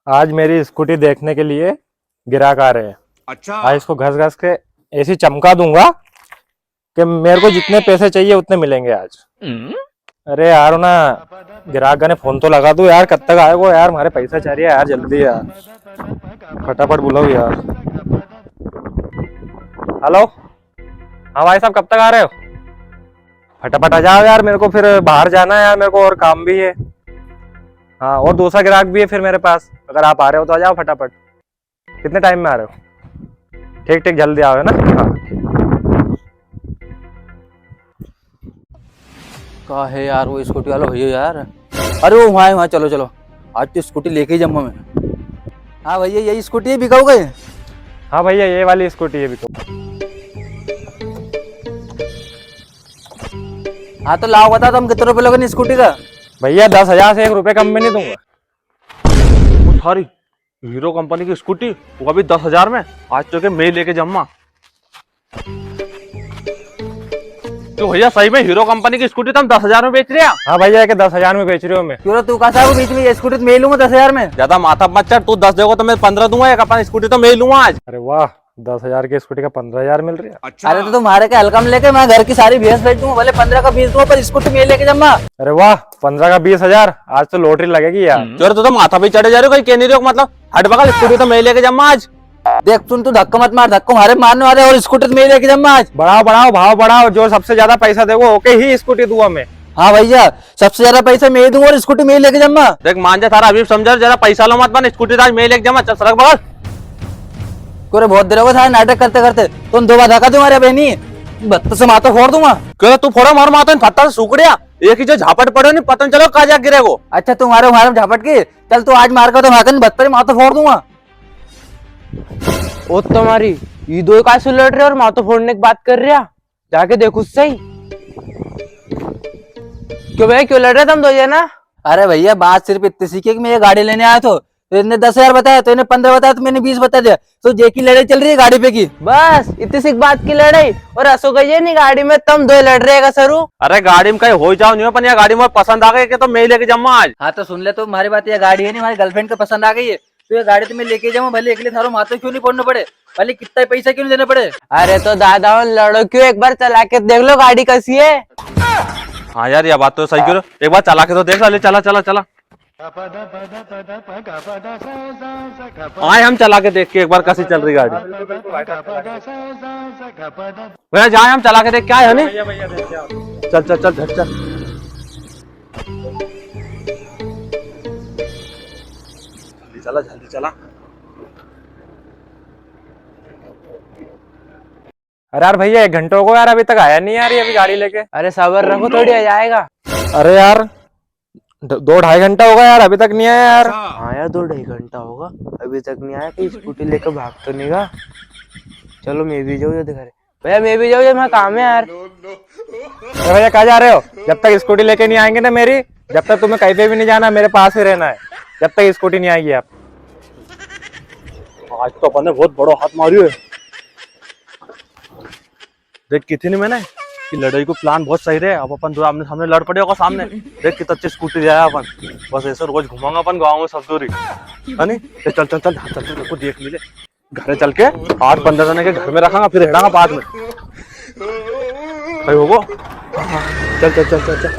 आज मेरी स्कूटी देखने के लिए ग्राहक आ रहे हैं। अच्छा। आज इसको घस घस के ऐसी चमका दूंगा कि मेरे को जितने पैसे चाहिए उतने मिलेंगे आज। अरे यार ना, ग्राहक ने फोन तो लगा दो यार, कब तक आएगा यार, हमारे पैसा चाहिए यार, जल्दी यार, फटाफट बुलाओ यार। हेलो, हाँ भाई साहब, कब तक आ रहे हो? फटाफट आ जाओ यार, मेरे को फिर बाहर जाना है यार, मेरे को और काम भी है। हाँ, और दूसरा ग्राहक भी है फिर मेरे पास, अगर आप आ रहे हो तो आ जाओ फटाफट। कितने टाइम में आ रहे हो? ठीक ठीक, जल्दी आओ है ना। हाँ कहा है यार वो स्कूटी वाला भैया यार। अरे वो वहाँ चलो चलो, आज तो स्कूटी लेके ही जाऊंगा मैं। हाँ भैया, यही स्कूटी है, बिकाऊ गए? हाँ भैया, ये वाली स्कूटी है भी तो। हाँ तो लाओ, बता तुम कितने रुपए लोगे स्कूटी का? भैया 10,000 से 1 रुपए कम में नहीं दूंगा। वो थारी हीरो कंपनी की स्कूटी, वो अभी 10,000 में, आज तो के मैं लेके जम्मा। तो भैया सही में हीरो कंपनी की स्कूटी तुम 10,000 में बेच रहे हो? हाँ भैया, के 10,000 में बेच रहे हो मैं। क्यों तू कहा था बीच में ये स्कूटी तो मैं लूंगा 10,000 में? ज्यादा माथा मत चढ़, तू 10 देगा तो मैं 15 दूंगा, एक अपन स्कूटी तो मैं ही लूंगा आज। अरे वाह, 10,000 की स्कूटी का 15,000 मिल रही है। अच्छा। अरे तो तुम्हारे का हल्का में लेके मैं घर की सारी भैंस बेच दूंगा, भले 15 का 20 दूंगा, पर स्कूटी मैं लेके जम्मा। अरे वाह, 15 का 20,000, आज तो लॉटरी लगेगी यार। चोर तो माथा भी चढ़े जा रहे हो, कोई कह नहीं रहे हो, मतलब हट बगल, स्कूटी तो मैं लेके जम्मा आज। देख सुन, तू धक्का मत मार, धक्का मारे मारने वाले, और स्कूटी तो मैं लेके जम्मा आज। बढ़ाओ बढ़ाओ, भाव बढ़ाओ, जो सबसे ज्यादा पैसा देगा ओके ही स्कूटी दूंगा मैं। हाँ भैया, सबसे ज्यादा पैसा मैं ही दूंगा और स्कूटी मैं ही लेके जम्मा। देख मान जा थारा, अभी समझा, जरा पैसा लो मत बन, स्कूटी तो आज मैं लेके जम्मा, चल सड़क बगल। कोरे बहुत देर हो गए सारे नाटक करते करते, तुम 2 बार धक्का तुम्हारे बहनी बत्त से माथा फोड़ दूंगा। क्यों तू फोड़ा मार माता फत्ता से सूखड़िया, एक ही जो झापट पड़े नहीं पता चलो कहा जा गिरे को। अच्छा तुम्हारे हमारे झापट की, चल तू आज मार कर तो भागन बत्तर माथा फोड़ दूंगा। ओ तुम्हारी ये दो का लड़ रहे और माथो फोड़ने की बात कर रहा, जाके देखो सही। क्यों भैया, क्यों लड़ रहे तुम दो जना? अरे भैया, बात सिर्फ इतनी सी कि मैं ये गाड़ी लेने आया तो इसने 10,000 बताया, तो इन्हें 15 बताया, तो मैंने 20 बता दिया, तो जे की लड़ाई चल रही है गाड़ी पे की। बस इतनी सी बात की लड़ाई, और असो गई नहीं गाड़ी में तुम दो लड़ रहे सरू। अरे गाड़ी में कहीं हो जाओ नहीं, पर गाड़ी में पसंद आ गई कि तो मैं लेके जम्मा आज। हाँ तो सुन ले, तो हमारी बात, ये गाड़ी है नहीं, हमारी गर्लफ्रेंड को पसंद आ गई है, तो ये गाड़ी तो मैं लेके जाऊँ, भले अगले थारो माथे क्यों नहीं फोड़ना पड़े, भले कितना पैसा क्यों नहीं देना पड़े। अरे तो दादा लड़ो क्यों, एक बार चला के देख लो गाड़ी कैसी है। हाँ यार, ये बात तो सही करो, एक बार चला के तो देख ले, चला चला चला आए हम चला के देख के एक बार कैसी चल रही गाड़ी। भैया जाए हम चला के देख के आए है नहीं। चल चल चल झट चल। जल्दी चला जल्दी चला। अरे यार भैया, 1 घंटे हो गए यार, अभी तक आया नहीं यार ये, अभी गाड़ी लेके। अरे सबर रखो, थोड़ी आ जाएगा। अरे यार 2-2.5 घंटा हो गया यार, अभी तक नहीं आया यार। हाँ यार, 2-2.5 घंटा होगा, अभी तक नहीं आया। कि स्कूटी लेकर भाग तो नहीं गा। चलो मैं भी जाऊँ घर। भैया मैं भी जाऊँ, मैं काम है यार। अरे भैया कहाँ जा रहे हो? जब तक स्कूटी लेके नहीं आएंगे ना मेरी, जब तक तुम्हें कहीं पे भी नहीं जाना, मेरे पास ही रहना है, जब तक स्कूटी नहीं आएगी आप। आज तो अपन ने बहुत बड़ा हाथ मारी है। देख कितनी नहीं मैंने कि लड़ाई को प्लान बहुत सही रहे, अब अपन जो आमने सामने लड़ पड़े होगा सामने। देख कितनी अच्छी स्कूटी ले आया अपन, बस ऐसे रोज घुमाऊंगा अपन गाँव में सब दूरी है नहीं। चल चल चल चल चल, देखो देख मिले घर चल के 8-15 जने के घर में रखांगा, फिर हेड़ांगा बाद में कहीं होगो। चल चल चल चल चल।